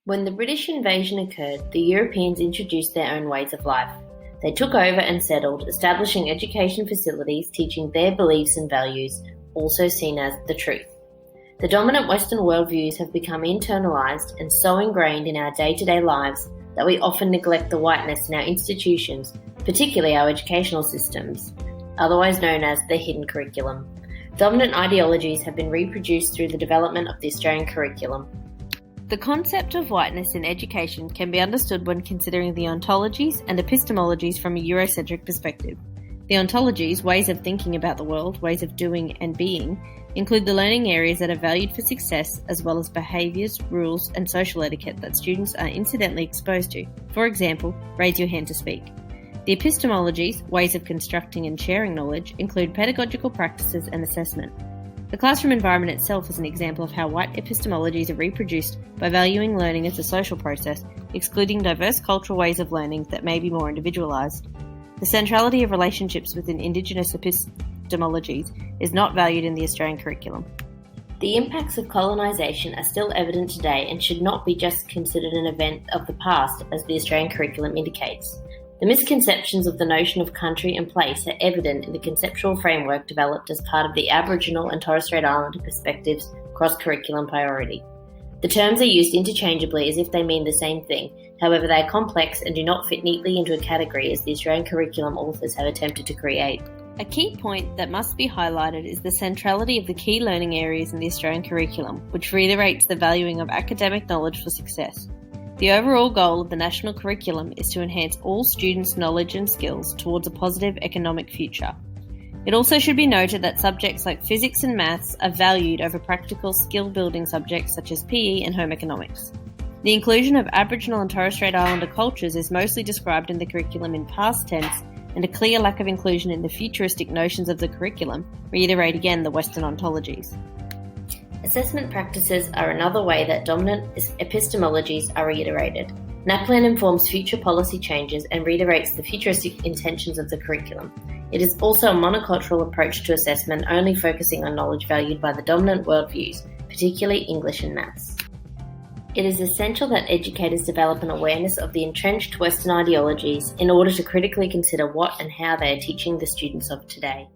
When the British invasion occurred, the Europeans introduced their own ways of life. They took over and settled, establishing education facilities teaching their beliefs and values, also seen as the truth. The dominant Western worldviews have become internalized and so ingrained in our day-to-day lives that we often neglect the whiteness in our institutions, particularly our educational systems, otherwise known as the hidden curriculum. Dominant ideologies have been reproduced through the development of the Australian curriculum. The concept of whiteness in education can be understood when considering the ontologies and epistemologies from a Eurocentric perspective. The ontologies, ways of thinking about the world, ways of doing and being, include the learning areas that are valued for success, as well as behaviours, rules, and social etiquette that students are incidentally exposed to. For example, raise your hand to speak. The epistemologies, ways of constructing and sharing knowledge, include pedagogical practices and assessment. The classroom environment itself is an example of how white epistemologies are reproduced by valuing learning as a social process, excluding diverse cultural ways of learning that may be more individualised. The centrality of relationships within Indigenous epistemologies is not valued in the Australian curriculum. The impacts of colonisation are still evident today and should not be just considered an event of the past, as the Australian curriculum indicates. The misconceptions of the notion of country and place are evident in the conceptual framework developed as part of the Aboriginal and Torres Strait Islander perspectives cross-curriculum priority. The terms are used interchangeably as if they mean the same thing, however they are complex and do not fit neatly into a category as the Australian curriculum authors have attempted to create. A key point that must be highlighted is the centrality of the key learning areas in the Australian curriculum, which reiterates the valuing of academic knowledge for success. The overall goal of the national curriculum is to enhance all students' knowledge and skills towards a positive economic future. It also should be noted that subjects like physics and maths are valued over practical skill-building subjects such as PE and home economics. The inclusion of Aboriginal and Torres Strait Islander cultures is mostly described in the curriculum in past tense, and a clear lack of inclusion in the futuristic notions of the curriculum reiterate again the Western ontologies. Assessment practices are another way that dominant epistemologies are reiterated. NAPLAN informs future policy changes and reiterates the futuristic intentions of the curriculum. It is also a monocultural approach to assessment, only focusing on knowledge valued by the dominant worldviews, particularly English and maths. It is essential that educators develop an awareness of the entrenched Western ideologies in order to critically consider what and how they are teaching the students of today.